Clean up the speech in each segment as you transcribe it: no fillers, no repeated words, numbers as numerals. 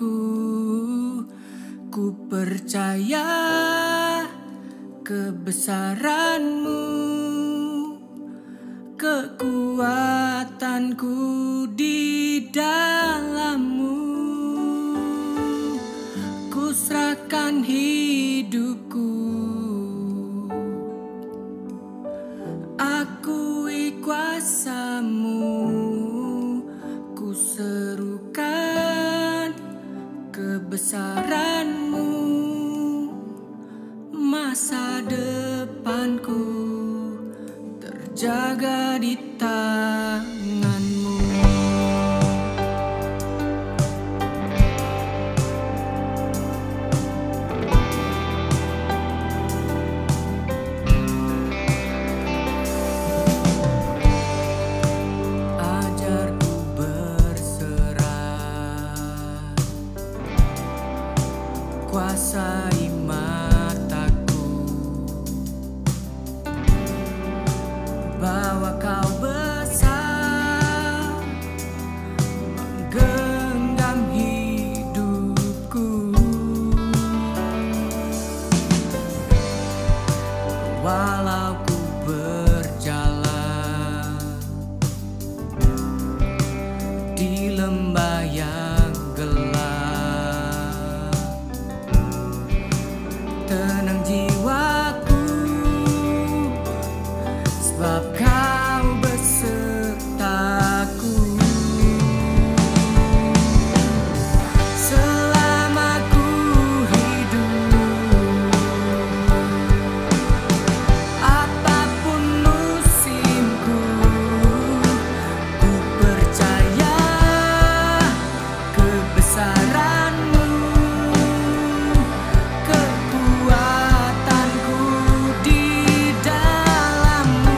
Tuhanku, ku percaya kebesaran-Mu, kekuatanku di dalam-Mu. Ku serahkan hidupku, akui kuasa-Mu, ku serukan kebesaran-Mu. Masa depanku terjaga di tangan-Mu. Ajarku berserah, kuasai mataku, bahwa Kau besar menggenggam hidupku. Walau ku berjalan di lembah yang gelap, tenang jiwaku, sebab Kau besertaku. Selama ku hidup, apapun musimku, ku percaya kebesaran-Mu, kekuatanku di dalam-Mu.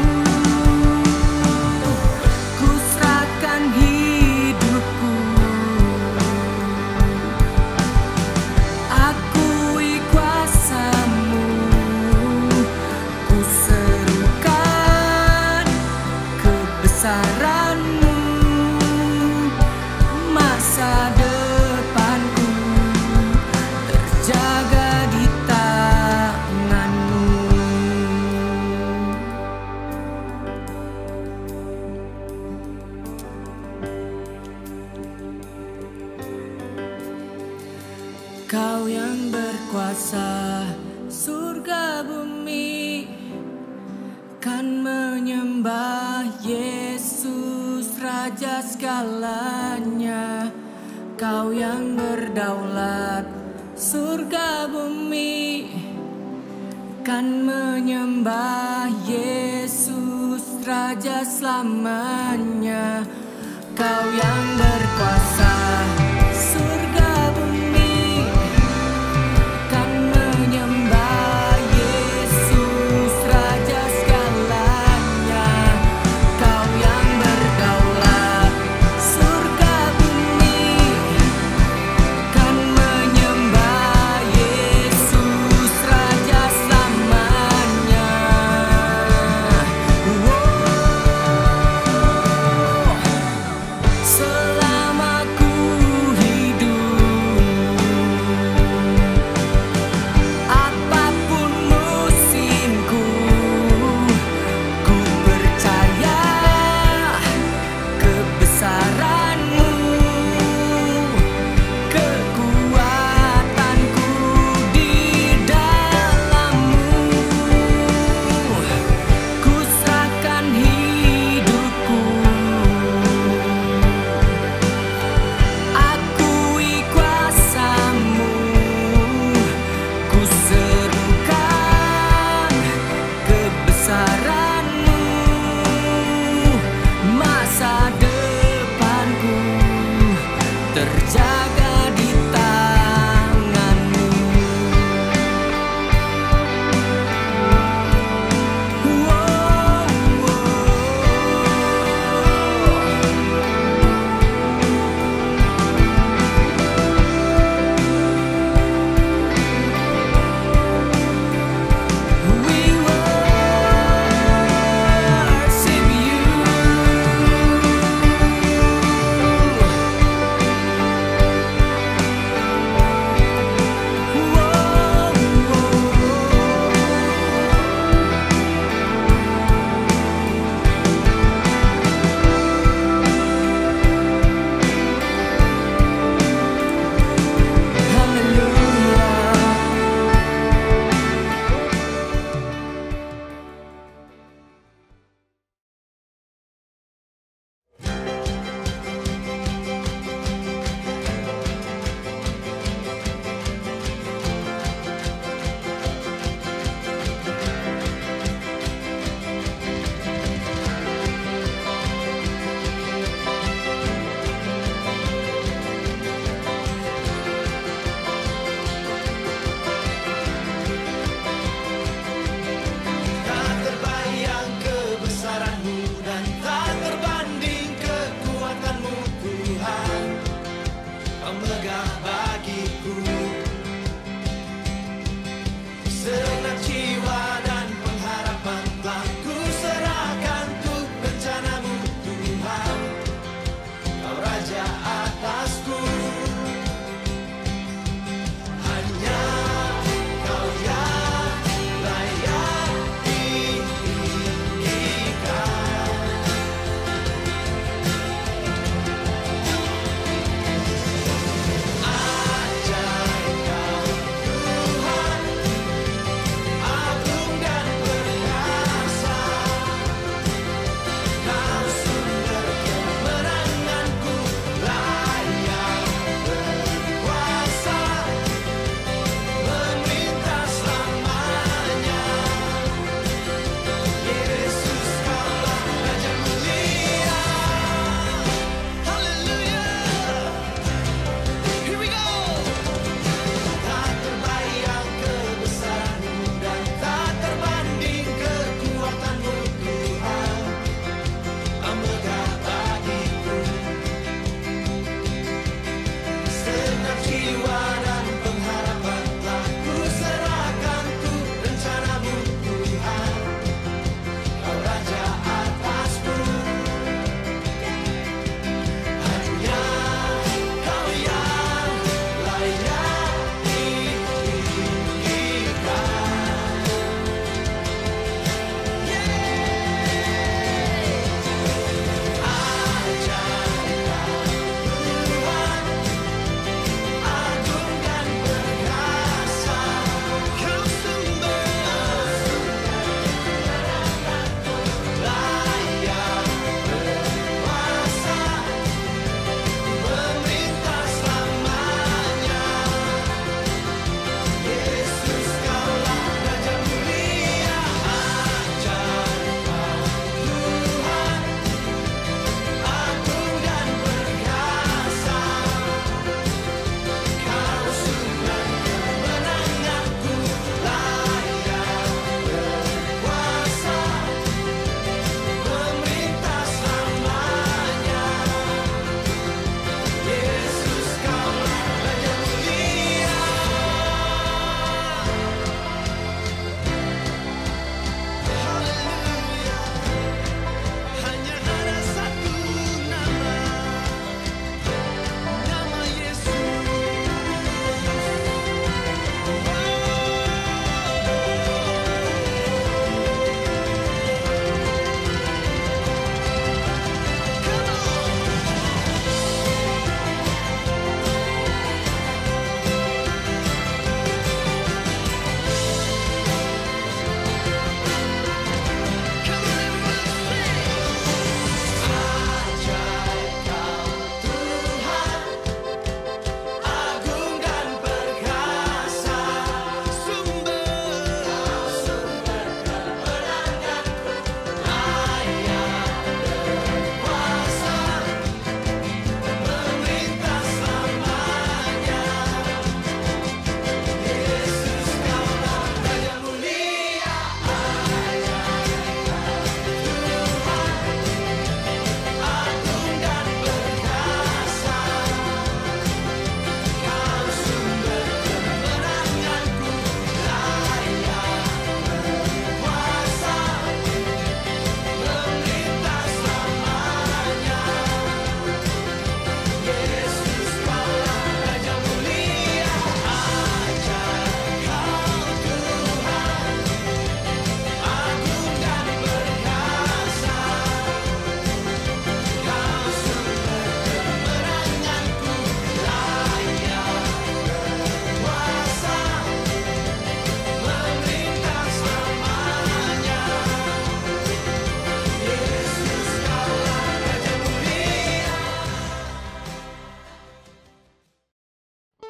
Ku serahkan hidupku, akui kuasa-Mu, ku serukan kebesaran-Mu. Masa depanku terjaga di tangan-Mu. Kau yang berkuasa surga bumi, kan menyembah Yesus Raja segalanya. Kau yang berdaulat surga bumi, kan menyembah Yesus Raja selamanya. Kau yang berkuasa surga bumi, kan menyembah Yesus Raja segalanya. Kau yang berdaulat surga bumi, kan menyembah Yesus Raja selamanya. Selama ku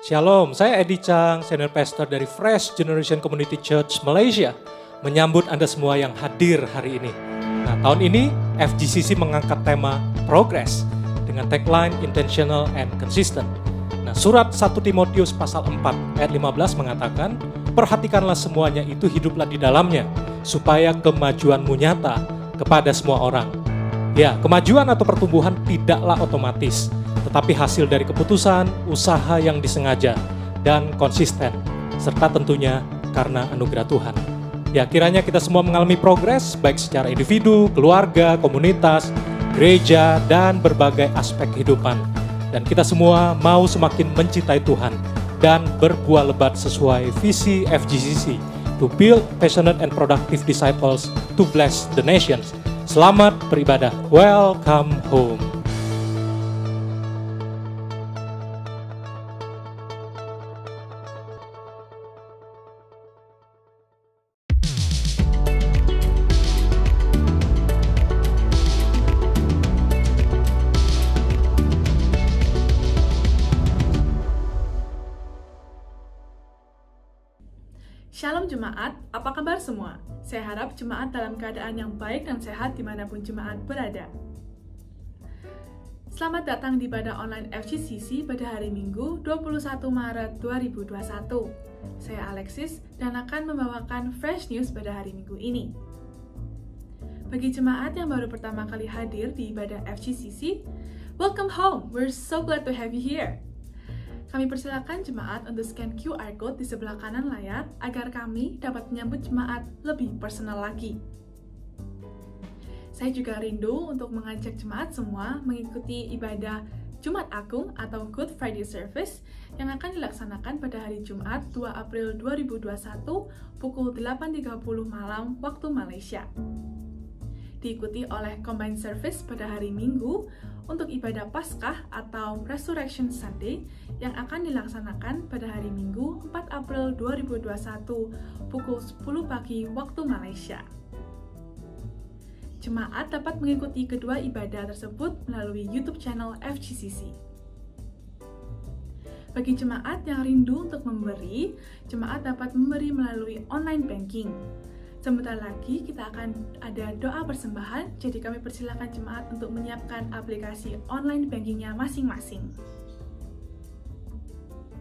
Shalom, saya Edi Chang, Senior Pastor dari Fresh Generation Community Church Malaysia. Menyambut Anda semua yang hadir hari ini. Nah, tahun ini FGCC mengangkat tema Progress dengan tagline Intentional and Consistent. Nah, surat 1 Timotius pasal 4 ayat 15 mengatakan, perhatikanlah semuanya itu, hiduplah di dalamnya, supaya kemajuanmu nyata kepada semua orang. Ya, kemajuan atau pertumbuhan tidaklah otomatis, tetapi hasil dari keputusan, usaha yang disengaja, dan konsisten, serta tentunya karena anugerah Tuhan. Ya, kiranya kita semua mengalami progres, baik secara individu, keluarga, komunitas, gereja, dan berbagai aspek kehidupan. Dan kita semua mau semakin mencintai Tuhan, dan berbuah lebat sesuai visi FGCC, to build passionate and productive disciples to bless the nations. Selamat beribadah. Welcome home. Shalom Jemaat, apa kabar semua? Saya harap Jemaat dalam keadaan yang baik dan sehat dimanapun Jemaat berada. Selamat datang di ibadah online FGCC pada hari Minggu 21 Maret 2021. Saya Alexis dan akan membawakan Fresh News pada hari Minggu ini. Bagi Jemaat yang baru pertama kali hadir di ibadah FGCC, welcome home, we're so glad to have you here. Kami persilakan Jemaat untuk scan QR Code di sebelah kanan layar agar kami dapat menyambut Jemaat lebih personal lagi. Saya juga rindu untuk mengajak Jemaat semua mengikuti ibadah Jumat Agung atau Good Friday Service yang akan dilaksanakan pada hari Jumat 2 April 2021 pukul 8.30 malam waktu Malaysia. Diikuti oleh Combined Service pada hari Minggu untuk ibadah Paskah atau Resurrection Sunday yang akan dilaksanakan pada hari Minggu 4 April 2021 pukul 10 pagi waktu Malaysia. Jemaat dapat mengikuti kedua ibadah tersebut melalui YouTube channel FGCC. Bagi jemaat yang rindu untuk memberi, jemaat dapat memberi melalui online banking. Sebentar lagi kita akan ada doa persembahan, jadi kami persilakan jemaat untuk menyiapkan aplikasi online bankingnya masing-masing.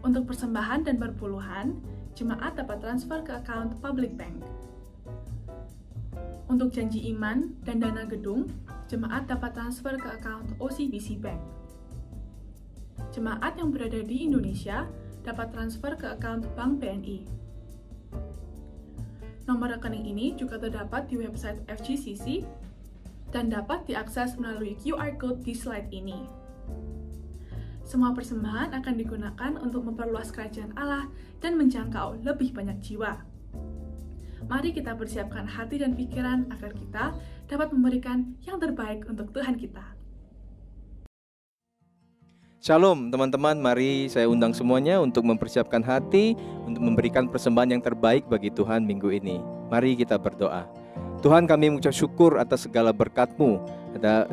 Untuk persembahan dan perpuluhan, jemaat dapat transfer ke account Public Bank. Untuk janji iman dan dana gedung, jemaat dapat transfer ke account OCBC Bank. Jemaat yang berada di Indonesia dapat transfer ke account Bank BNI. Nomor rekening ini juga terdapat di website FGCC dan dapat diakses melalui QR Code di slide ini. Semua persembahan akan digunakan untuk memperluas kerajaan Allah dan menjangkau lebih banyak jiwa. Mari kita persiapkan hati dan pikiran agar kita dapat memberikan yang terbaik untuk Tuhan kita. Shalom teman-teman, mari saya undang semuanya untuk mempersiapkan hati untuk memberikan persembahan yang terbaik bagi Tuhan minggu ini. Mari kita berdoa. Tuhan, kami mengucap syukur atas segala berkat-Mu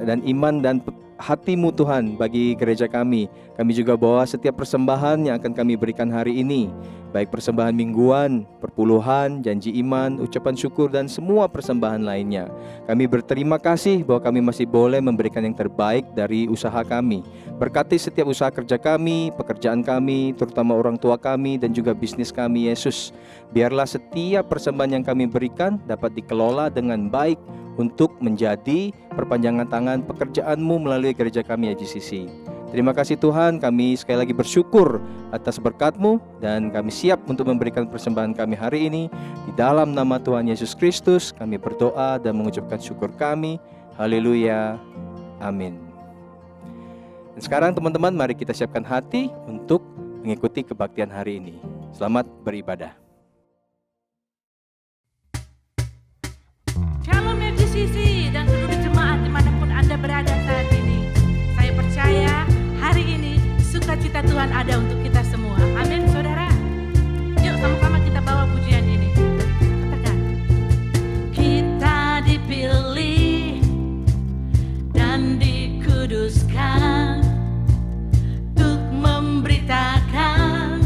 dan iman dan hati-Mu Tuhan bagi gereja kami. Kami juga bawa setiap persembahan yang akan kami berikan hari ini, baik persembahan mingguan, perpuluhan, janji iman, ucapan syukur, dan semua persembahan lainnya. Kami berterima kasih bahwa kami masih boleh memberikan yang terbaik dari usaha kami. Berkati setiap usaha kerja kami, pekerjaan kami, terutama orang tua kami, dan juga bisnis kami, Yesus. Biarlah setiap persembahan yang kami berikan dapat dikelola dengan baik untuk menjadi perpanjangan tangan pekerjaan-Mu melalui gereja kami FGCC. Terima kasih Tuhan, kami sekali lagi bersyukur atas berkat-Mu dan kami siap untuk memberikan persembahan kami hari ini. Di dalam nama Tuhan Yesus Kristus kami berdoa dan mengucapkan syukur kami. Haleluya. Amin. Dan sekarang teman-teman, mari kita siapkan hati untuk mengikuti kebaktian hari ini. Selamat beribadah. Shalom FGCC dan seluruh jemaat dimanapun Anda berada saat ini. Saya percaya hari ini sukacita Tuhan ada untuk kita semua. Amin saudara. Yuk sama-sama kita bawa pujian ini. Katakan. Kita dipilih dan dikuduskan untuk memberitakan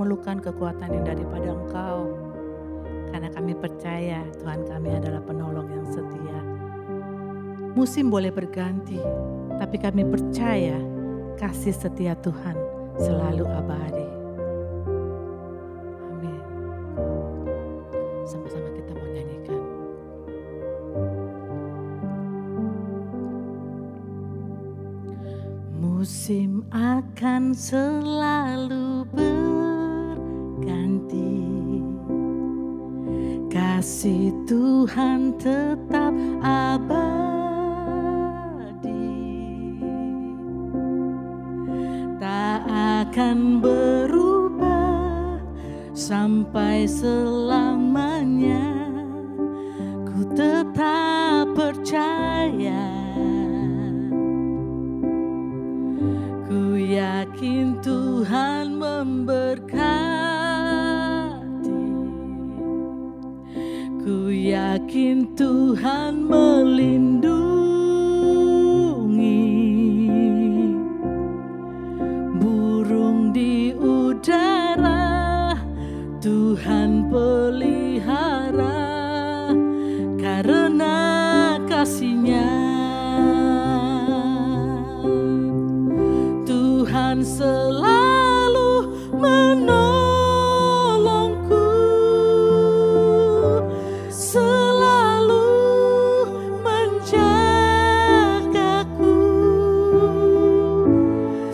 memerlukan kekuatan yang daripada Engkau. Karena kami percaya Tuhan kami adalah penolong yang setia. Musim boleh berganti, tapi kami percaya kasih setia Tuhan selalu abadi. Amin. Sama-sama kita mau nyanyikan. Musim akan selalu berganti, kasih Tuhan tetap abadi, tak akan berubah sampai selamanya. Ku tetap percaya, ku yakin Tuhan memberkati, ku yakin Tuhan melindungi. Burung di udara Tuhan pelihara, karena kasih-Nya Tuhan selalu menolongku, selalu menjagaku.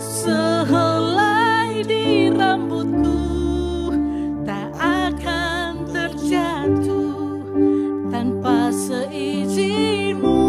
Sehelai di rambutku tak akan terjatuh tanpa seizin-Mu.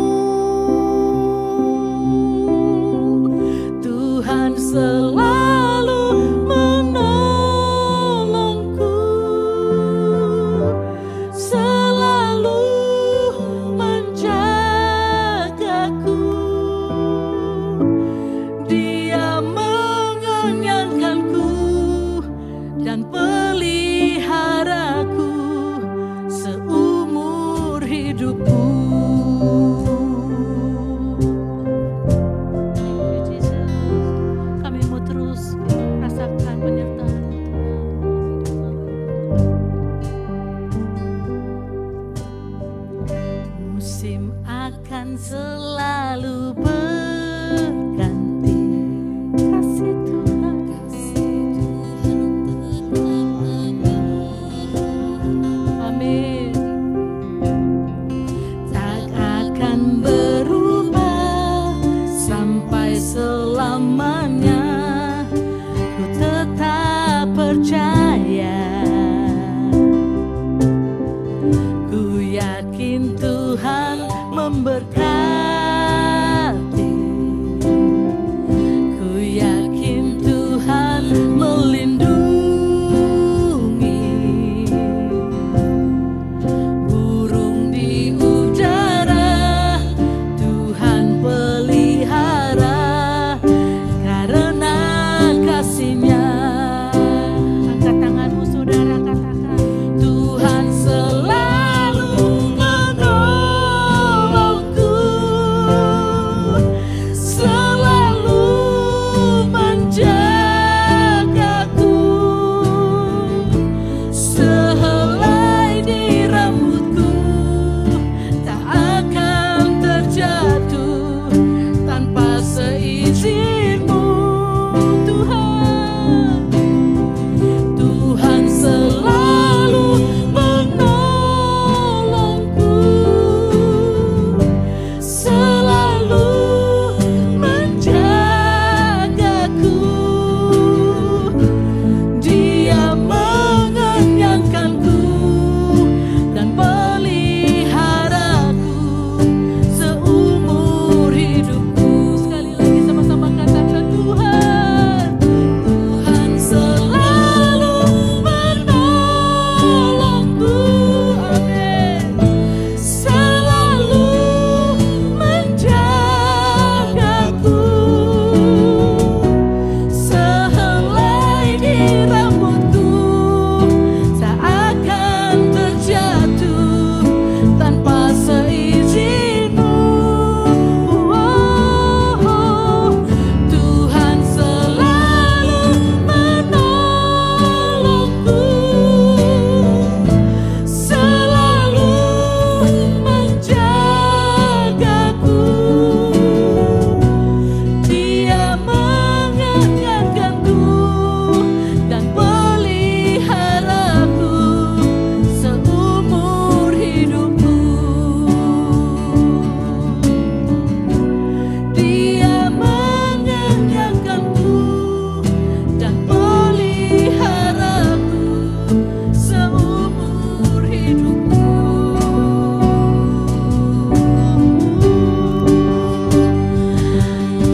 seumur hidupku.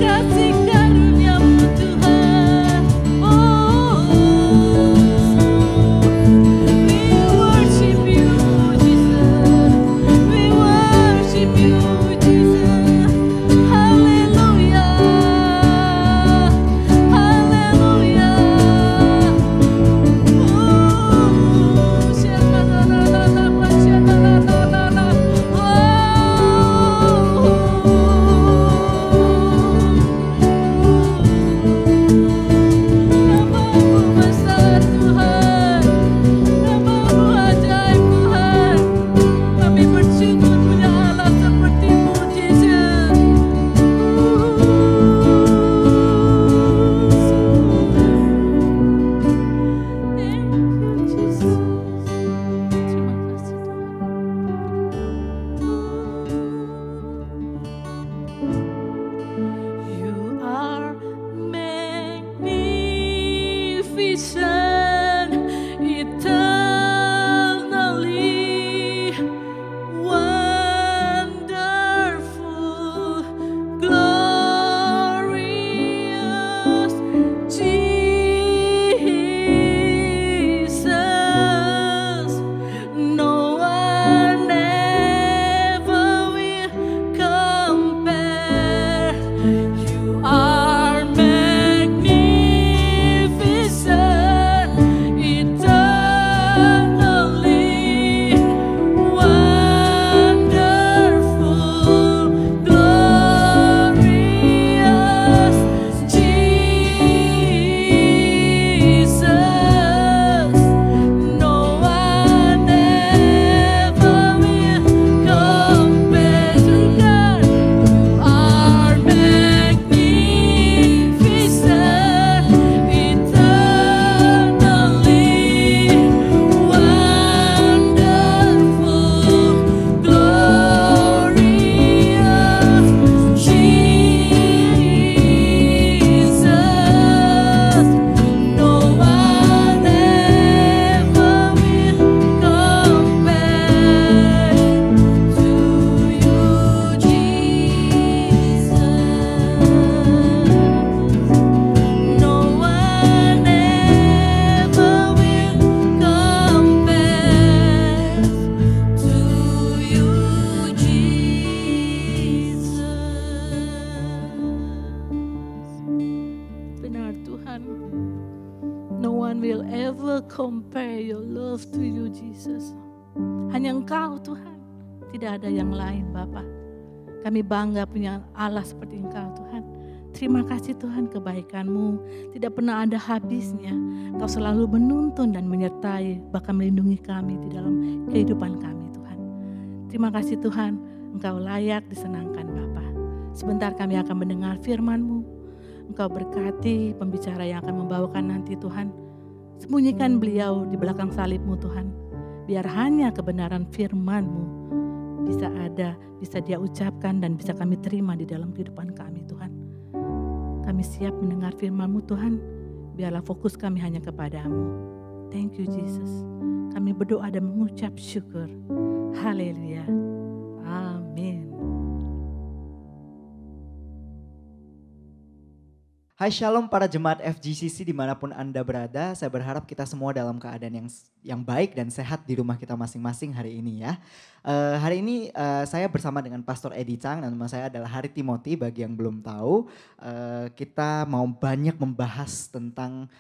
Kasih karunia-Mu Tuhan, oh, we worship You Jesus, we worship You Jesus, hallelujah, hallelujah. Namamu besar Tuhan, Namamu ajaib Tuhan. Kami bersyukur punya Allah seperti-Mu Yesus. Thank you Jesus. Terima kasih Tuhan. You are magnificent, eternally wonderful, glorious Jesus. No one ever will compare. You are magnificent, eternally wonderful, glorious Jesus. No one ever will compare to God. You are magnificent, eternally wonderful, glorious Jesus. No one ever will compare to You, Jesus. No one ever will compare to You, Jesus. Benar Tuhan, no one will ever compare Your love to You Jesus. Hanya Engkau Tuhan, tidak ada yang lain Bapa. Kami bangga punya Allah seperti Engkau Tuhan. Terima kasih Tuhan, kebaikan-Mu tidak pernah ada habisnya. Engkau selalu menuntun dan menyertai, bahkan melindungi kami di dalam kehidupan kami Tuhan. Terima kasih Tuhan, Engkau layak disenangkan Bapa. Sebentar kami akan mendengar firman-Mu. Engkau berkati pembicara yang akan membawakan nanti Tuhan. Sembunyikan beliau di belakang salib-Mu Tuhan. Biar hanya kebenaran firman-Mu bisa ada, bisa Dia ucapkan dan bisa kami terima di dalam kehidupan kami Tuhan. Kami siap mendengar firman-Mu Tuhan. Biarlah fokus kami hanya kepadamu. Thank you Jesus. Kami berdoa dan mengucap syukur. Haleluya. Amin. Hai Shalom para jemaat FGCC dimanapun Anda berada. Saya berharap kita semua dalam keadaan yang baik dan sehat di rumah kita masing-masing hari ini ya. Hari ini saya bersama dengan Pastor Eddie Chang dan nama saya adalah Hari Timothy bagi yang belum tahu. Kita mau banyak membahas tentang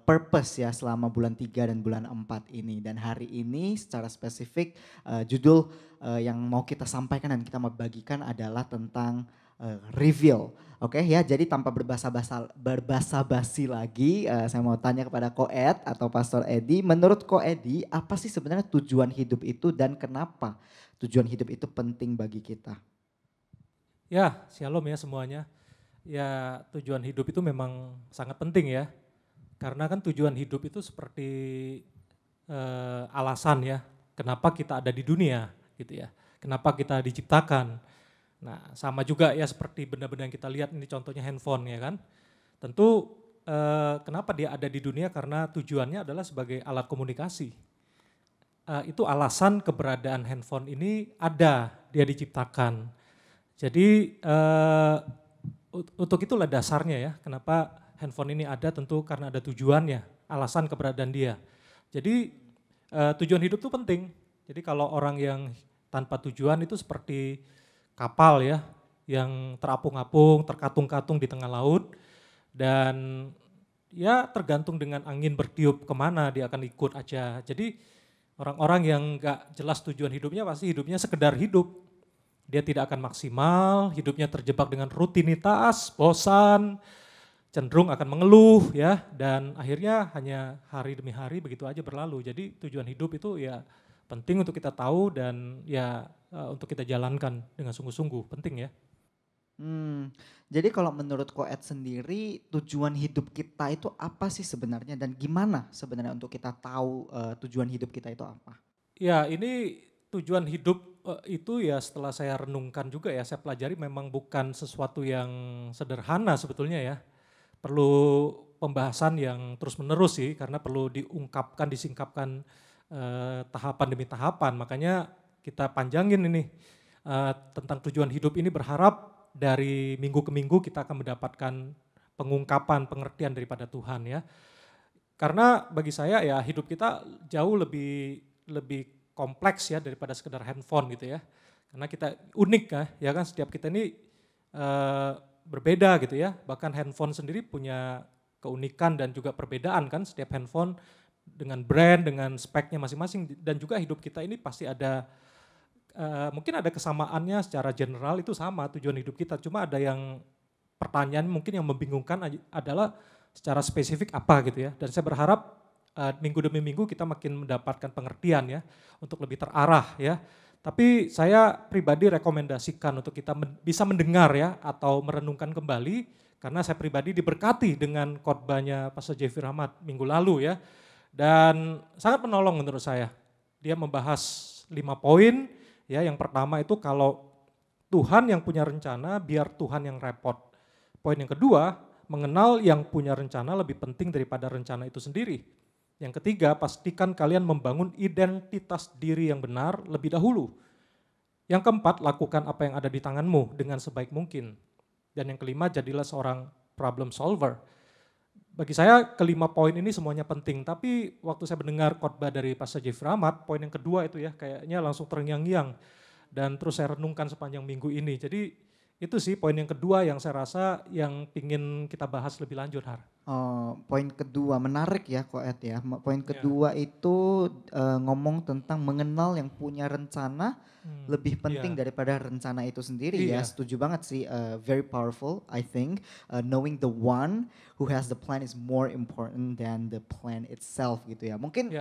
purpose ya selama bulan 3 dan bulan 4 ini. Dan hari ini secara spesifik judul yang mau kita sampaikan dan kita mau bagikan adalah tentang reveal. Oke ya, jadi tanpa berbasa-basi lagi, saya mau tanya kepada Ko Ed atau Pastor Eddie. Menurut Ko Eddie, apa sih sebenarnya tujuan hidup itu dan kenapa tujuan hidup itu penting bagi kita? Ya, shalom ya semuanya. Ya, tujuan hidup itu memang sangat penting ya. Karena kan tujuan hidup itu seperti alasan ya, kenapa kita ada di dunia gitu ya. Kenapa kita diciptakan. Nah, sama juga ya seperti benda-benda yang kita lihat ini contohnya handphone ya kan. Tentu kenapa dia ada di dunia karena tujuannya adalah sebagai alat komunikasi. itu alasan keberadaan handphone ini ada, dia diciptakan. Jadi untuk itulah dasarnya ya, kenapa handphone ini ada, tentu karena ada tujuannya, alasan keberadaan dia. Jadi tujuan hidup itu penting. Jadi kalau orang yang tanpa tujuan itu seperti kapal ya, yang terapung-apung, terkatung-katung di tengah laut, dan ya tergantung dengan angin bertiup kemana dia akan ikut aja. Jadi orang-orang yang gak jelas tujuan hidupnya pasti hidupnya sekedar hidup. Dia tidak akan maksimal, hidupnya terjebak dengan rutinitas, bosan, cenderung akan mengeluh ya, dan akhirnya hanya hari demi hari begitu aja berlalu. Jadi tujuan hidup itu ya penting untuk kita tahu dan ya untuk kita jalankan dengan sungguh-sungguh, penting ya. Jadi kalau menurut Koed sendiri tujuan hidup kita itu apa sih sebenarnya dan gimana sebenarnya untuk kita tahu tujuan hidup kita itu apa? Ya ini tujuan hidup itu ya setelah saya renungkan juga ya, saya pelajari memang bukan sesuatu yang sederhana sebetulnya ya. Perlu pembahasan yang terus menerus sih karena perlu diungkapkan, disingkapkan tahapan demi tahapan. Makanya kita panjangin ini tentang tujuan hidup ini, berharap dari minggu ke minggu kita akan mendapatkan pengungkapan, pengertian daripada Tuhan ya. Karena bagi saya ya hidup kita jauh lebih kompleks ya daripada sekedar handphone gitu ya. Karena kita unik ya kan, setiap kita ini berbeda gitu ya. Bahkan handphone sendiri punya keunikan dan juga perbedaan kan, setiap handphone dengan brand, dengan speknya masing-masing, dan juga hidup kita ini pasti ada mungkin ada kesamaannya secara general, itu sama tujuan hidup kita. Cuma ada yang pertanyaan mungkin yang membingungkan adalah secara spesifik apa gitu ya. Dan saya berharap minggu demi minggu kita makin mendapatkan pengertian ya untuk lebih terarah ya. Tapi saya pribadi rekomendasikan untuk kita bisa mendengar ya atau merenungkan kembali, karena saya pribadi diberkati dengan khotbahnya Pastor Jeffrey Rahmat minggu lalu ya. Dan sangat menolong menurut saya. Dia membahas 5 poin. Ya, yang pertama itu kalau Tuhan yang punya rencana, biar Tuhan yang repot. Poin yang kedua, mengenal yang punya rencana lebih penting daripada rencana itu sendiri. Yang ketiga, pastikan kalian membangun identitas diri yang benar lebih dahulu. Yang keempat, lakukan apa yang ada di tanganmu dengan sebaik mungkin. Dan yang kelima, jadilah seorang problem solver. Bagi saya kelima poin ini semuanya penting, tapi waktu saya mendengar khotbah dari Pastor Jeffrey Rahmat, poin yang kedua itu ya kayaknya langsung terngiang-ngiang, dan terus saya renungkan sepanjang minggu ini. Jadi itu sih poin yang kedua yang saya rasa yang pingin kita bahas lebih lanjut, Har. Oh, poin kedua menarik ya Koed ya. Poin kedua itu ngomong tentang mengenal yang punya rencana lebih penting daripada rencana itu sendiri ya. Setuju banget sih, very powerful I think. Knowing the one who has the plan is more important than the plan itself gitu ya. Mungkin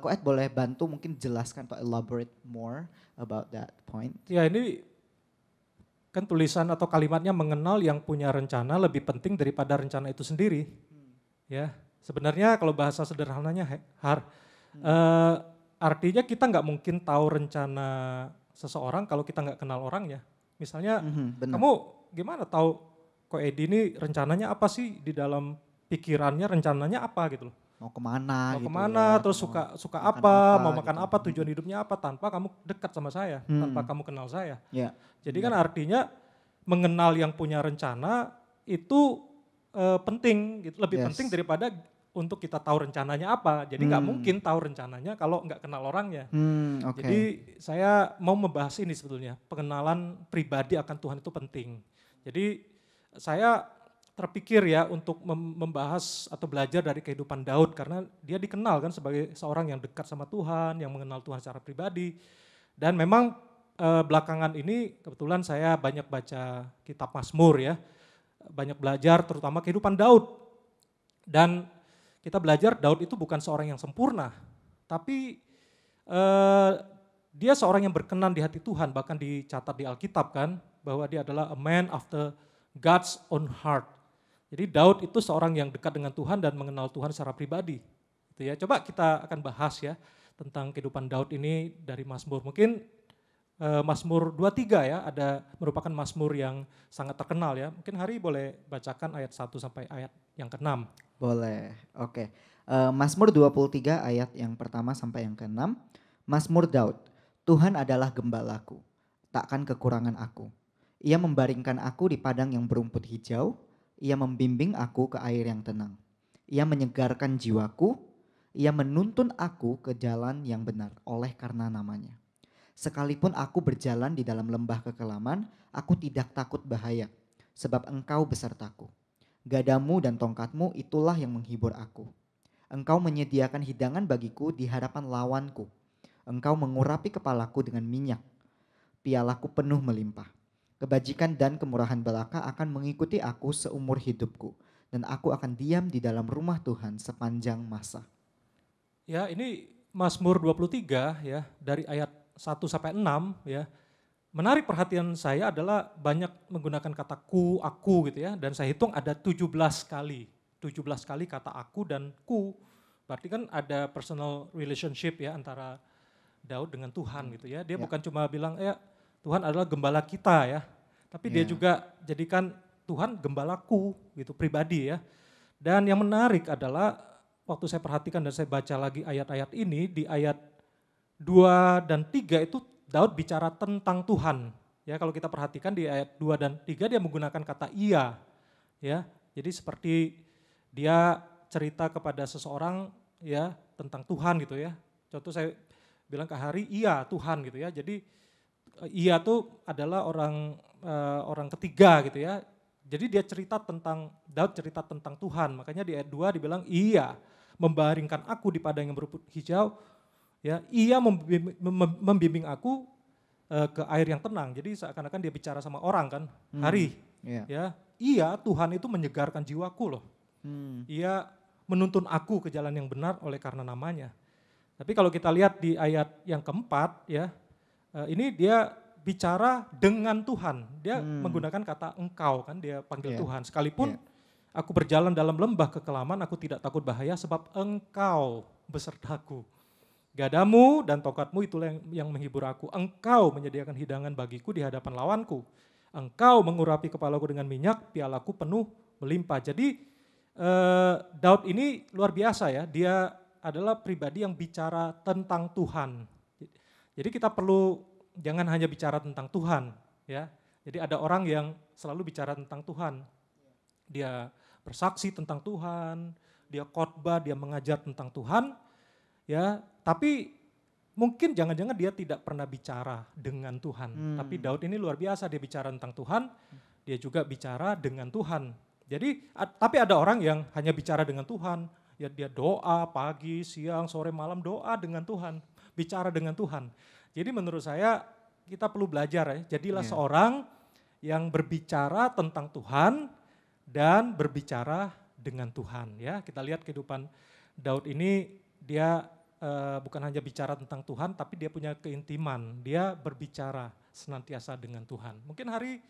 Koed boleh bantu mungkin jelaskan atau elaborate more about that point. Ya ini kan tulisan atau kalimatnya mengenal yang punya rencana lebih penting daripada rencana itu sendiri. Ya, sebenarnya kalau bahasa sederhananya Har, artinya kita nggak mungkin tahu rencana seseorang kalau kita nggak kenal orangnya. Misalnya kamu gimana tahu kok Edi ini rencananya apa sih di dalam pikirannya, rencananya apa gitu loh. Mau kemana mau gitu kemana, ya. terus suka apa, mau makan gitu. Apa, tujuan hidupnya apa, tanpa kamu dekat sama saya, tanpa kamu kenal saya. Jadi kan artinya mengenal yang punya rencana itu penting, gitu. Lebih penting daripada untuk kita tahu rencananya apa. Jadi nggak mungkin tahu rencananya kalau nggak kenal orangnya. Jadi saya mau membahas ini sebetulnya, pengenalan pribadi akan Tuhan itu penting. Jadi saya terpikir ya untuk membahas atau belajar dari kehidupan Daud, karena dia dikenal kan sebagai seorang yang dekat sama Tuhan, yang mengenal Tuhan secara pribadi. Dan memang belakangan ini kebetulan saya banyak baca kitab Mazmur ya, banyak belajar terutama kehidupan Daud. Dan kita belajar Daud itu bukan seorang yang sempurna, tapi dia seorang yang berkenan di hati Tuhan, bahkan dicatat di Alkitab kan, bahwa dia adalah a man after God's own heart. Jadi Daud itu seorang yang dekat dengan Tuhan dan mengenal Tuhan secara pribadi. Itu ya. Coba kita akan bahas ya tentang kehidupan Daud ini dari Mazmur. Mungkin Mazmur 23 ya, ada merupakan Mazmur yang sangat terkenal ya. Mungkin Hari boleh bacakan ayat 1 sampai ayat yang ke-6. Boleh, oke. Mazmur 23 ayat yang pertama sampai yang ke-6. Mazmur Daud, Tuhan adalah gembalaku, takkan kekurangan aku. Ia membaringkan aku di padang yang berumput hijau, ia membimbing aku ke air yang tenang. Ia menyegarkan jiwaku, ia menuntun aku ke jalan yang benar oleh karena namanya. Sekalipun aku berjalan di dalam lembah kekelaman, aku tidak takut bahaya, sebab Engkau besertaku. Gadamu dan tongkatmu itulah yang menghibur aku. Engkau menyediakan hidangan bagiku di hadapan lawanku. Engkau mengurapi kepalaku dengan minyak. Pialaku penuh melimpah. Kebajikan dan kemurahan belaka akan mengikuti aku seumur hidupku. Dan aku akan diam di dalam rumah Tuhan sepanjang masa. Ya, ini Mazmur 23 ya, dari ayat 1 sampai 6 ya. Menarik perhatian saya adalah banyak menggunakan kata ku, aku gitu ya. Dan saya hitung ada 17 kali. 17 kali kata aku dan ku. Berarti kan ada personal relationship ya antara Daud dengan Tuhan gitu ya. Dia bukan cuma bilang ya Tuhan adalah gembala kita ya. Tapi dia juga jadikan Tuhan gembalaku gitu pribadi ya. Dan yang menarik adalah waktu saya perhatikan dan saya baca lagi ayat-ayat ini, di ayat 2 dan 3 itu Daud bicara tentang Tuhan. Ya, kalau kita perhatikan di ayat 2 dan 3 dia menggunakan kata ia. Ya, jadi seperti dia cerita kepada seseorang ya tentang Tuhan gitu ya. Contoh saya bilang ke Hari, iya Tuhan gitu ya. Jadi ia tuh adalah orang ketiga gitu ya. Jadi dia cerita tentang, Daud cerita tentang Tuhan. Makanya di ayat 2 dibilang iya membaringkan aku di padang yang berumput hijau. Ya, ia membimbing aku ke air yang tenang. Jadi seakan-akan dia bicara sama orang kan, Hari. Ya, iya Tuhan itu menyegarkan jiwaku loh. Ia menuntun aku ke jalan yang benar oleh karena namanya. Tapi kalau kita lihat di ayat yang keempat ya, ini dia bicara dengan Tuhan. Dia menggunakan kata engkau kan, dia panggil Tuhan. Sekalipun aku berjalan dalam lembah kekelaman, aku tidak takut bahaya sebab engkau besertaku. Gadamu dan tongkatmu itulah yang menghibur aku. Engkau menyediakan hidangan bagiku di hadapan lawanku. Engkau mengurapi kepalaku dengan minyak, pialaku penuh melimpah. Jadi Daud ini luar biasa ya, dia adalah pribadi yang bicara tentang Tuhan. Jadi kita perlu jangan hanya bicara tentang Tuhan ya. Jadi ada orang yang selalu bicara tentang Tuhan. Dia bersaksi tentang Tuhan, dia khotbah, dia mengajar tentang Tuhan. Ya, tapi mungkin jangan-jangan dia tidak pernah bicara dengan Tuhan. Tapi Daud ini luar biasa, dia bicara tentang Tuhan, dia juga bicara dengan Tuhan. Jadi, tapi ada orang yang hanya bicara dengan Tuhan, ya dia doa pagi, siang, sore, malam doa dengan Tuhan, bicara dengan Tuhan. Jadi menurut saya kita perlu belajar ya, jadilah seorang yang berbicara tentang Tuhan dan berbicara dengan Tuhan ya. Kita lihat kehidupan Daud ini, dia bukan hanya bicara tentang Tuhan, tapi dia punya keintiman. Dia berbicara senantiasa dengan Tuhan. Mungkin Hari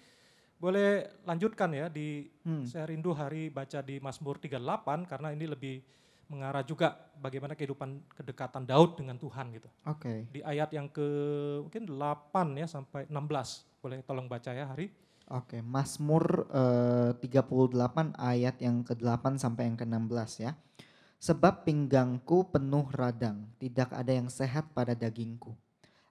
boleh lanjutkan ya di saya rindu Hari baca di Mazmur 38 karena ini lebih mengarah juga bagaimana kehidupan kedekatan Daud dengan Tuhan gitu. Oke. Di ayat yang ke mungkin 8 ya sampai 16. Boleh tolong baca ya Hari. Oke, Mazmur 38 ayat yang ke-8 sampai yang ke-16 ya. Sebab pinggangku penuh radang, tidak ada yang sehat pada dagingku.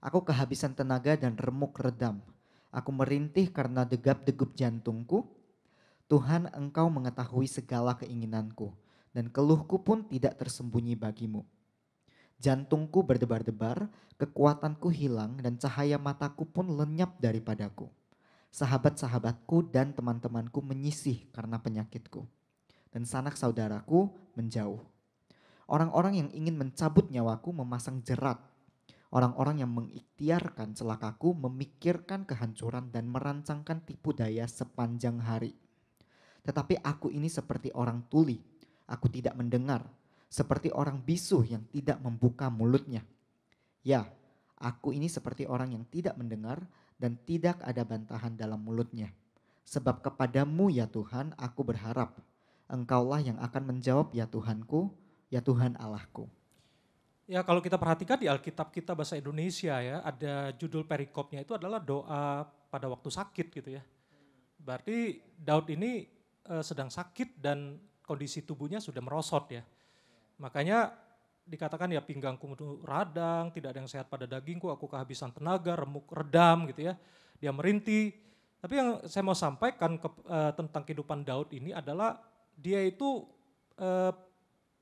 Aku kehabisan tenaga dan remuk redam. Aku merintih karena degap-degup jantungku. Tuhan, Engkau mengetahui segala keinginanku, dan keluhku pun tidak tersembunyi bagimu. Jantungku berdebar-debar, kekuatanku hilang, dan cahaya mataku pun lenyap daripadaku. Sahabat-sahabatku dan teman-temanku menyisih karena penyakitku, dan sanak saudaraku menjauh. Orang-orang yang ingin mencabut nyawaku memasang jerat. Orang-orang yang mengikhtiarkan celakaku memikirkan kehancuran dan merancangkan tipu daya sepanjang hari. Tetapi aku ini seperti orang tuli, aku tidak mendengar, seperti orang bisu yang tidak membuka mulutnya. Ya, aku ini seperti orang yang tidak mendengar dan tidak ada bantahan dalam mulutnya. Sebab kepadamu ya Tuhan aku berharap, Engkaulah yang akan menjawab ya Tuhanku, ya Tuhan Allahku. Ya kalau kita perhatikan di Alkitab kita bahasa Indonesia ya, ada judul perikopnya itu adalah doa pada waktu sakit gitu ya. Berarti Daud ini sedang sakit dan kondisi tubuhnya sudah merosot ya. Makanya dikatakan ya pinggangku radang, tidak ada yang sehat pada dagingku, aku kehabisan tenaga, remuk redam gitu ya. Dia merintih. Tapi yang saya mau sampaikan tentang kehidupan Daud ini adalah dia itu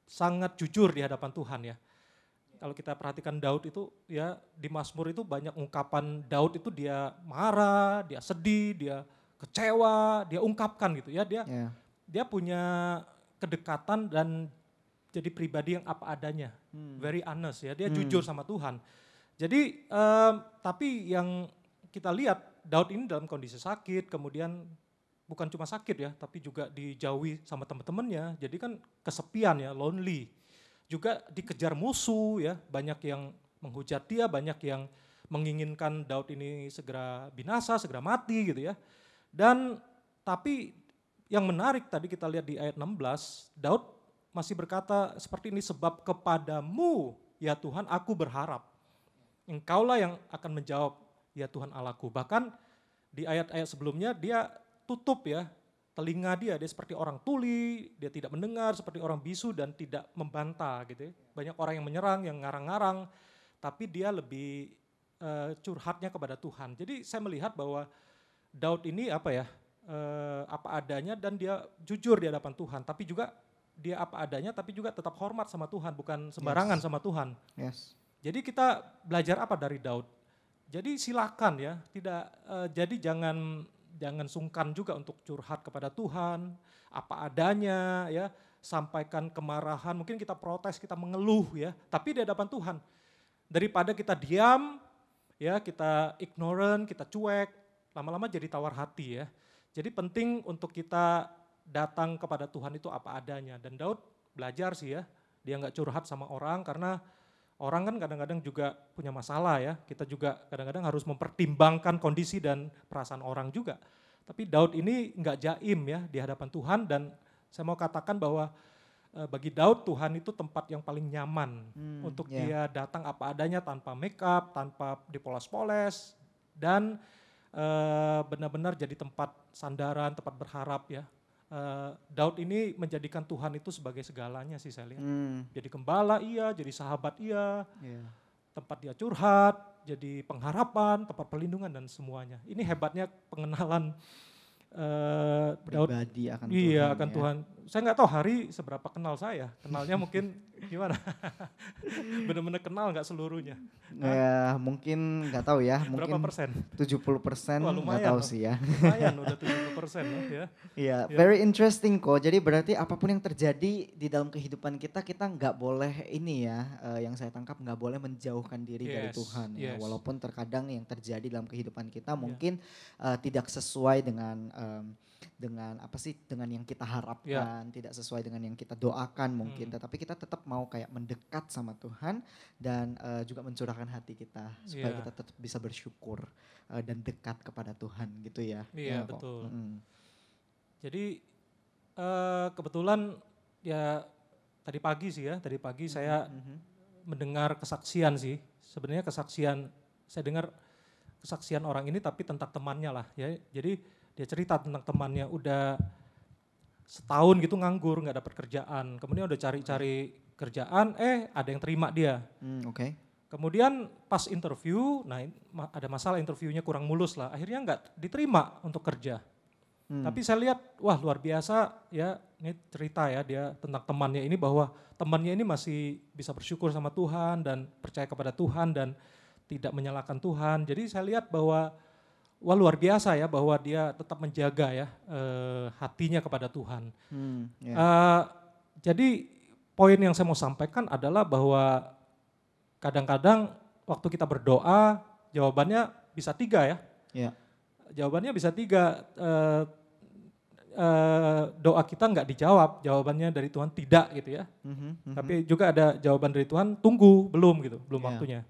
sangat jujur di hadapan Tuhan ya. Kalau kita perhatikan Daud itu ya di Mazmur itu banyak ungkapan Daud itu dia marah, dia sedih, dia kecewa, dia ungkapkan gitu ya. Dia punya kedekatan dan jadi pribadi yang apa adanya, very honest ya. Dia jujur sama Tuhan. Jadi tapi yang kita lihat Daud ini dalam kondisi sakit, kemudian bukan cuma sakit ya, tapi juga dijauhi sama teman-temannya. Jadi kan kesepian ya, lonely. Juga dikejar musuh ya, banyak yang menghujat dia, banyak yang menginginkan Daud ini segera binasa, segera mati gitu ya. Dan tapi yang menarik tadi kita lihat di ayat 16, Daud masih berkata seperti ini, sebab kepadamu ya Tuhan aku berharap. Engkaulah yang akan menjawab ya Tuhan Allahku. Bahkan di ayat-ayat sebelumnya dia tutup ya telinga dia seperti orang tuli, dia tidak mendengar seperti orang bisu dan tidak membantah gitu ya. Banyak orang yang menyerang, yang ngarang-ngarang, tapi dia lebih curhatnya kepada Tuhan. Jadi saya melihat bahwa Daud ini apa adanya dan dia jujur di hadapan Tuhan, tapi juga dia apa adanya tapi juga tetap hormat sama Tuhan, bukan sembarangan sama Tuhan. Jadi kita belajar apa dari Daud? Jadi silakan ya, jadi jangan sungkan juga untuk curhat kepada Tuhan, apa adanya ya, sampaikan kemarahan, mungkin kita protes, kita mengeluh ya, tapi di hadapan Tuhan. Daripada kita diam, ya kita ignorant, kita cuek, lama-lama jadi tawar hati ya. Jadi penting untuk kita datang kepada Tuhan itu apa adanya. Dan Daud belajar sih ya, dia nggak curhat sama orang karena orang kan kadang-kadang juga punya masalah ya, kita juga kadang-kadang harus mempertimbangkan kondisi dan perasaan orang juga. Tapi Daud ini nggak jaim ya di hadapan Tuhan, dan saya mau katakan bahwa bagi Daud Tuhan itu tempat yang paling nyaman untuk dia datang apa adanya tanpa make up, tanpa dipoles-poles, dan benar-benar jadi tempat sandaran, tempat berharap ya. Daud ini menjadikan Tuhan itu sebagai segalanya sih saya lihat. Jadi gembala iya, jadi sahabat iya, tempat dia curhat, jadi pengharapan, tempat perlindungan dan semuanya. Ini hebatnya pengenalan Daud pribadi akan Tuhan. Iya, akan Tuhan. Saya nggak tahu Hari seberapa kenal saya. Kenalnya mungkin gimana? Benar-benar kenal nggak seluruhnya? Ya mungkin nggak tahu ya. Berapa Mungkin persen? 70% nggak tahu sih ya. Lumayan udah 70% loh ya. Iya, very interesting kok. Jadi berarti apapun yang terjadi di dalam kehidupan kita nggak boleh ini ya, yang saya tangkap nggak boleh menjauhkan diri dari Tuhan ya. Walaupun terkadang yang terjadi dalam kehidupan kita mungkin tidak sesuai dengan yang kita harapkan, tidak sesuai dengan yang kita doakan mungkin, tetapi kita tetap mau kayak mendekat sama Tuhan dan juga mencurahkan hati kita supaya kita tetap bisa bersyukur dan dekat kepada Tuhan gitu ya. Iya betul. Jadi kebetulan ya tadi pagi saya mendengar kesaksian sih. Sebenarnya saya dengar kesaksian orang ini tapi tentang temannya lah ya. Jadi dia cerita tentang temannya udah setahun gitu nganggur, nggak dapat kerjaan. Kemudian udah cari-cari kerjaan, ada yang terima dia. Kemudian pas interview, ada masalah interviewnya kurang mulus lah. Akhirnya nggak diterima untuk kerja. Tapi saya lihat, wah luar biasa ya. Ini cerita ya dia tentang temannya ini, bahwa temannya ini masih bisa bersyukur sama Tuhan dan percaya kepada Tuhan dan tidak menyalahkan Tuhan. Jadi saya lihat bahwa wah luar biasa ya, bahwa dia tetap menjaga ya hatinya kepada Tuhan. Jadi poin yang saya mau sampaikan adalah bahwa kadang-kadang waktu kita berdoa jawabannya bisa 3 ya. Jawabannya bisa 3. Doa kita nggak dijawab, jawabannya dari Tuhan tidak gitu ya. Tapi juga ada jawaban dari Tuhan tunggu, belum waktunya.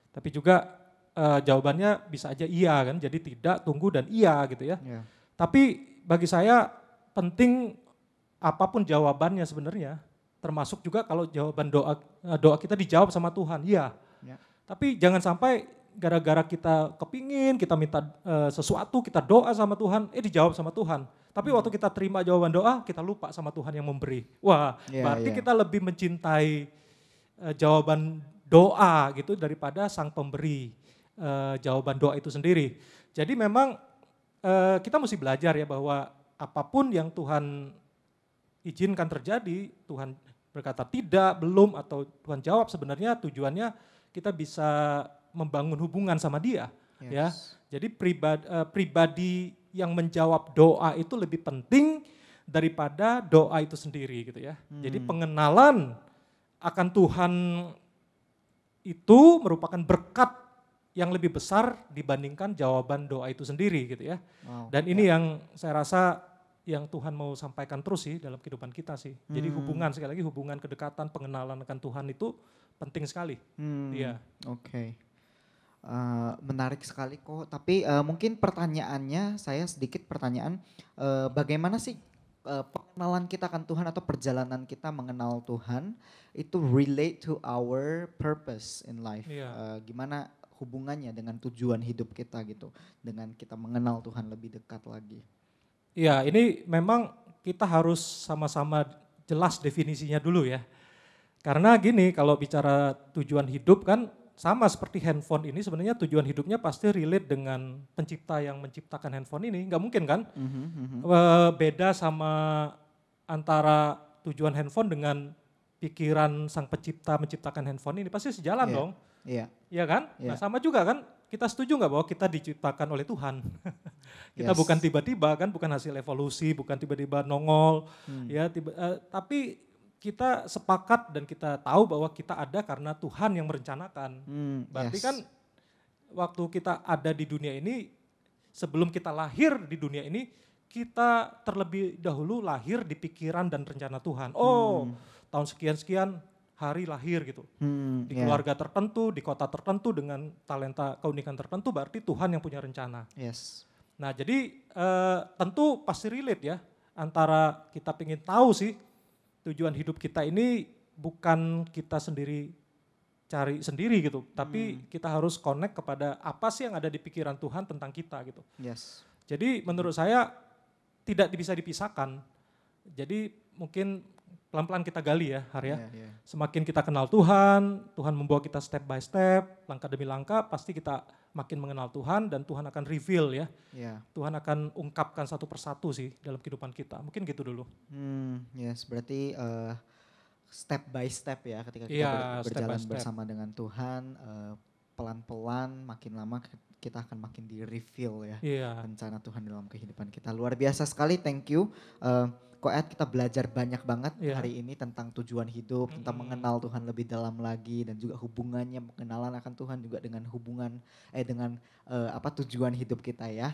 Tapi juga jawabannya bisa aja iya kan, jadi tidak, tunggu dan iya gitu ya. Tapi bagi saya penting apapun jawabannya sebenarnya, termasuk juga kalau jawaban doa kita dijawab sama Tuhan, iya. Tapi jangan sampai gara-gara kita kepingin, kita minta sesuatu, kita doa sama Tuhan, dijawab sama Tuhan. Tapi waktu kita terima jawaban doa, kita lupa sama Tuhan yang memberi. Wah, berarti kita lebih mencintai jawaban doa gitu daripada sang pemberi jawaban doa itu sendiri. Jadi memang kita mesti belajar ya bahwa apapun yang Tuhan izinkan terjadi, Tuhan berkata tidak, belum, atau Tuhan jawab, sebenarnya tujuannya kita bisa membangun hubungan sama Dia. Yes. Ya, jadi pribadi yang menjawab doa itu lebih penting daripada doa itu sendiri gitu ya. Jadi pengenalan akan Tuhan itu merupakan berkat yang lebih besar dibandingkan jawaban doa itu sendiri gitu ya. Wow. Dan ini yang saya rasa yang Tuhan mau sampaikan terus sih dalam kehidupan kita sih. Jadi hubungan, sekali lagi hubungan, kedekatan, pengenalan akan Tuhan itu penting sekali. Iya. Oke. Menarik sekali kok, tapi mungkin pertanyaannya, saya sedikit pertanyaan, bagaimana sih pengenalan kita akan Tuhan atau perjalanan kita mengenal Tuhan itu relate to our purpose in life. Iya. Gimana hubungannya dengan tujuan hidup kita gitu, dengan kita mengenal Tuhan lebih dekat lagi. Iya, ini memang kita harus sama-sama jelas definisinya dulu ya. Karena gini, kalau bicara tujuan hidup kan sama seperti handphone ini, sebenarnya tujuan hidupnya pasti relate dengan pencipta yang menciptakan handphone ini. Nggak mungkin kan? Beda sama antara tujuan handphone dengan pikiran sang pencipta menciptakan handphone ini, pasti sejalan dong. Iya. Iya kan? Nah sama juga kan, kita setuju nggak bahwa kita diciptakan oleh Tuhan? Kita bukan tiba-tiba kan, bukan hasil evolusi, bukan tiba-tiba nongol, ya. Tapi kita sepakat dan kita tahu bahwa kita ada karena Tuhan yang merencanakan. Berarti kan waktu kita ada di dunia ini, sebelum kita lahir di dunia ini, kita terlebih dahulu lahir di pikiran dan rencana Tuhan. Tahun sekian-sekian hari lahir gitu. Di keluarga tertentu, di kota tertentu dengan talenta keunikan tertentu, berarti Tuhan yang punya rencana. Yes. Nah jadi tentu pasti relate ya, antara kita pengen tahu sih tujuan hidup kita ini bukan kita sendiri cari sendiri gitu, tapi kita harus connect kepada apa sih yang ada di pikiran Tuhan tentang kita gitu. Yes. Jadi menurut saya tidak bisa dipisahkan. Jadi mungkin pelan-pelan kita gali ya Har ya. Semakin kita kenal Tuhan, Tuhan membawa kita step by step, langkah demi langkah, pasti kita makin mengenal Tuhan dan Tuhan akan reveal ya. Tuhan akan ungkapkan satu persatu sih dalam kehidupan kita. Mungkin gitu dulu. Yes, berarti step by step ya ketika kita berjalan bersama dengan Tuhan, pelan-pelan makin lama kita akan makin di-reveal ya rencana Tuhan dalam kehidupan kita. Luar biasa sekali, thank you. Koed, kita belajar banyak banget hari ini tentang tujuan hidup, tentang mengenal Tuhan lebih dalam lagi dan juga hubungannya, pengenalan akan Tuhan juga dengan hubungan tujuan hidup kita ya.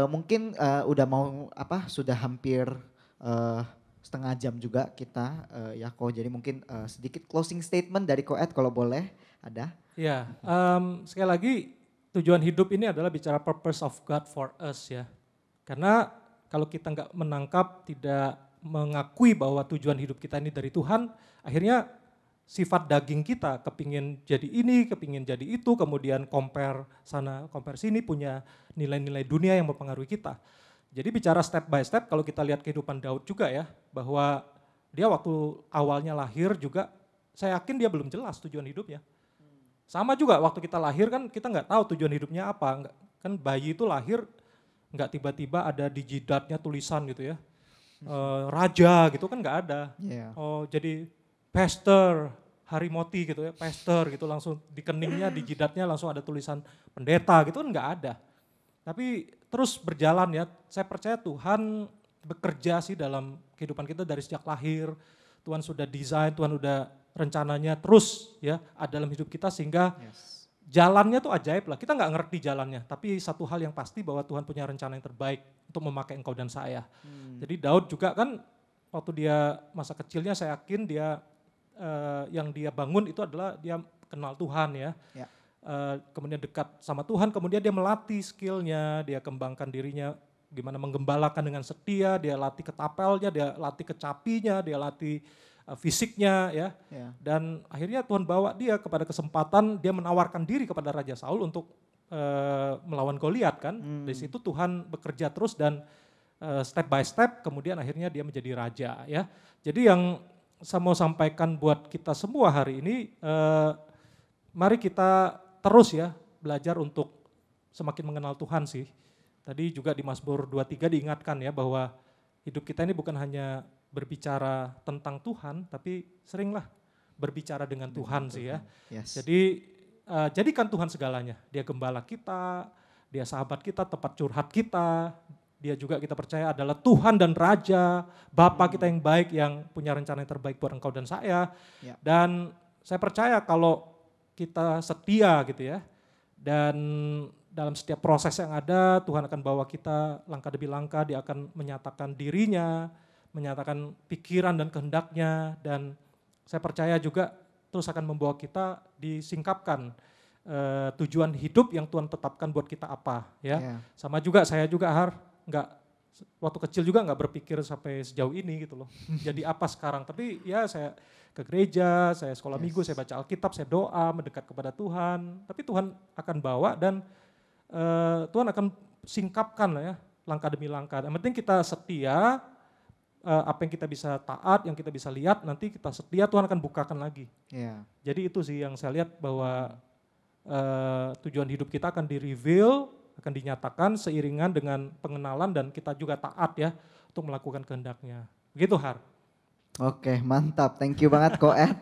Mungkin udah mau sudah hampir setengah jam juga kita ya Ko. Jadi mungkin sedikit closing statement dari Koed kalau boleh ada. Ya, sekali lagi tujuan hidup ini adalah bicara purpose of God for us ya. Karena kalau kita nggak menangkap, tidak mengakui bahwa tujuan hidup kita ini dari Tuhan, akhirnya sifat daging kita kepingin jadi ini, kepingin jadi itu, kemudian compare sana, compare sini, punya nilai-nilai dunia yang mempengaruhi kita. Jadi bicara step by step, kalau kita lihat kehidupan Daud juga ya, bahwa dia waktu awalnya lahir juga, saya yakin dia belum jelas tujuan hidupnya. Sama juga waktu kita lahir kan kita nggak tahu tujuan hidupnya apa, kan bayi itu lahir nggak tiba-tiba ada di jidatnya tulisan gitu ya, raja gitu kan nggak ada. Jadi pastor Harimoti gitu ya, pastor gitu langsung di keningnya, di jidatnya langsung ada tulisan pendeta gitu kan nggak ada. Tapi terus berjalan ya, saya percaya Tuhan bekerja sih dalam kehidupan kita dari sejak lahir. Tuhan sudah desain, Tuhan udah rencananya terus ya ada dalam hidup kita sehingga jalannya tuh ajaib lah. Kita nggak ngerti jalannya, tapi satu hal yang pasti bahwa Tuhan punya rencana yang terbaik untuk memakai engkau dan saya. Jadi Daud juga kan waktu dia masa kecilnya saya yakin dia yang dia bangun itu adalah dia kenal Tuhan ya. Kemudian dekat sama Tuhan, kemudian dia melatih skillnya, dia kembangkan dirinya gimana menggembalakan dengan setia, dia latih ketapelnya, dia latih kecapinya, dia latih fisiknya ya. Dan akhirnya Tuhan bawa dia kepada kesempatan dia menawarkan diri kepada Raja Saul untuk melawan Goliat kan. Dari situ Tuhan bekerja terus dan step by step kemudian akhirnya dia menjadi raja ya. Jadi yang saya mau sampaikan buat kita semua hari ini, mari kita terus ya belajar untuk semakin mengenal Tuhan sih. Tadi juga di Mazmur 23 diingatkan ya bahwa hidup kita ini bukan hanya berbicara tentang Tuhan, tapi seringlah berbicara dengan Tuhan sih ya. Yes. Jadi jadikan Tuhan segalanya. Dia gembala kita, dia sahabat kita, tempat curhat kita. Dia juga kita percaya adalah Tuhan dan Raja, Bapa kita yang baik yang punya rencana yang terbaik buat engkau dan saya. Ya. Dan saya percaya kalau kita setia gitu ya, dan dalam setiap proses yang ada Tuhan akan bawa kita langkah demi langkah, dia akan menyatakan dirinya, menyatakan pikiran dan kehendaknya, dan saya percaya juga terus akan membawa kita disingkapkan tujuan hidup yang Tuhan tetapkan buat kita apa ya. Yeah. Sama juga saya juga nggak waktu kecil juga nggak berpikir sampai sejauh ini gitu loh. Jadi apa sekarang? Tapi ya saya ke gereja, saya sekolah minggu, saya baca Alkitab, saya doa, mendekat kepada Tuhan. Tapi Tuhan akan bawa dan Tuhan akan singkapkan lah ya langkah demi langkah. Yang penting kita setia, apa yang kita bisa taat, yang kita bisa lihat, nanti kita setia Tuhan akan bukakan lagi. Yeah. Jadi itu sih yang saya lihat bahwa tujuan hidup kita akan di-reveal, akan dinyatakan seiringan dengan pengenalan dan kita juga taat ya untuk melakukan kehendaknya. Begitu Har. Oke, mantap. Thank you banget Koed.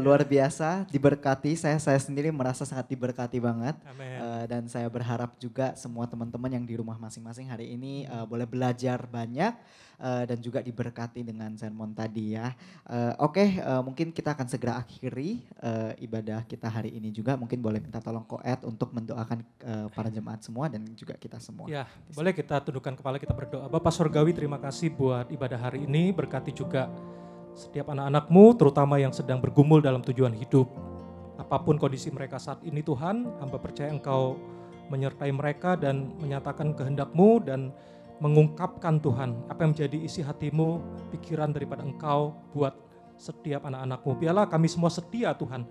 Luar biasa, diberkati. Saya sendiri merasa sangat diberkati banget. Amin. Dan saya berharap juga semua teman-teman yang di rumah masing-masing hari ini boleh belajar banyak dan juga diberkati dengan sermon tadi ya. Oke, mungkin kita akan segera akhiri ibadah kita hari ini juga. Mungkin boleh minta tolong Koed untuk mendoakan para jemaat semua dan juga kita semua. Ya, boleh kita tundukkan kepala, kita berdoa. Bapak Surgawi, terima kasih buat ibadah hari ini. Berkati juga setiap anak-anak-Mu, terutama yang sedang bergumul dalam tujuan hidup. Apapun kondisi mereka saat ini Tuhan, hamba percaya Engkau menyertai mereka dan menyatakan kehendak-Mu dan mengungkapkan Tuhan apa yang menjadi isi hati-Mu, pikiran daripada Engkau buat setiap anak-anak-Mu. Biarlah kami semua setia Tuhan,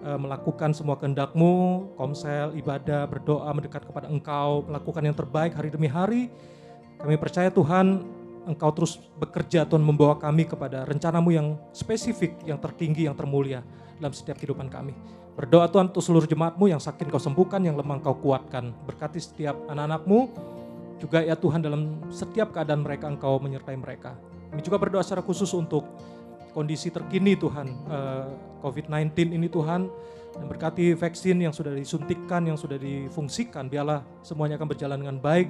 melakukan semua kehendak-Mu, komsel, ibadah, berdoa, mendekat kepada Engkau, melakukan yang terbaik hari demi hari. Kami percaya Tuhan, Engkau terus bekerja Tuhan, membawa kami kepada rencana-Mu yang spesifik, yang tertinggi, yang termulia dalam setiap kehidupan kami. Berdoa Tuhan untuk seluruh jemaat-Mu yang sakit Kau sembuhkan, yang lemah Kau kuatkan. Berkati setiap anak-anak-Mu, juga ya Tuhan dalam setiap keadaan mereka Engkau menyertai mereka. Kami juga berdoa secara khusus untuk kondisi terkini Tuhan, COVID-19 ini Tuhan, dan berkati vaksin yang sudah disuntikkan, yang sudah difungsikan, biarlah semuanya akan berjalan dengan baik,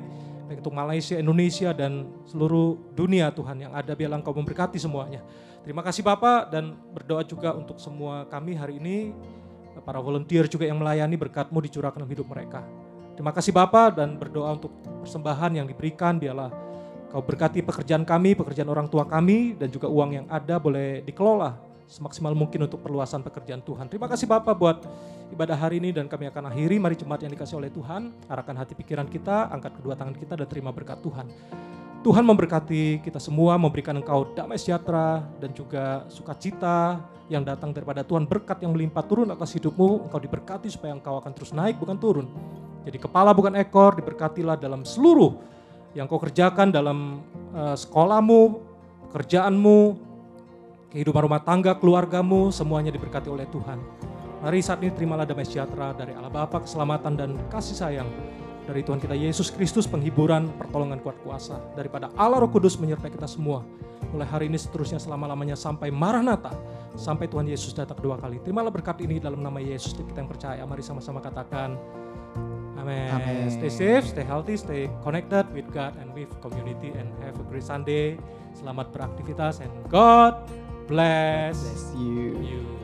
baik untuk Malaysia, Indonesia, dan seluruh dunia Tuhan yang ada, biarlah Engkau memberkati semuanya. Terima kasih Bapak, dan berdoa juga untuk semua kami hari ini, para volunteer juga yang melayani, berkat-Mu dicurahkan dalam hidup mereka. Terima kasih Bapak, dan berdoa untuk persembahan yang diberikan, biarlah Kau berkati pekerjaan kami, pekerjaan orang tua kami, dan juga uang yang ada boleh dikelola semaksimal mungkin untuk perluasan pekerjaan Tuhan. Terima kasih Bapak buat ibadah hari ini, dan kami akan akhiri. Mari jemaat yang dikasih oleh Tuhan, arahkan hati pikiran kita, angkat kedua tangan kita dan terima berkat Tuhan. Tuhan memberkati kita semua, memberikan Engkau damai sejahtera dan juga sukacita yang datang daripada Tuhan. Berkat yang melimpah turun atas hidupmu, Engkau diberkati supaya Engkau akan terus naik bukan turun. Jadi kepala bukan ekor, diberkatilah dalam seluruh yang Kau kerjakan dalam sekolahmu, pekerjaanmu, kehidupan rumah tangga, keluargamu, semuanya diberkati oleh Tuhan. Mari saat ini terimalah damai sejahtera dari Allah Bapa, keselamatan dan kasih sayang dari Tuhan kita Yesus Kristus, penghiburan, pertolongan kuat kuasa daripada Allah Roh Kudus menyertai kita semua. Mulai hari ini seterusnya selama-lamanya sampai Maranatha, sampai Tuhan Yesus datang kedua kali. Terimalah berkat ini dalam nama Yesus kita yang percaya. Mari sama-sama katakan Amen. Amen. Stay safe, stay healthy, stay connected with God and with community, and have a great Sunday. Selamat beraktivitas and God bless you. you.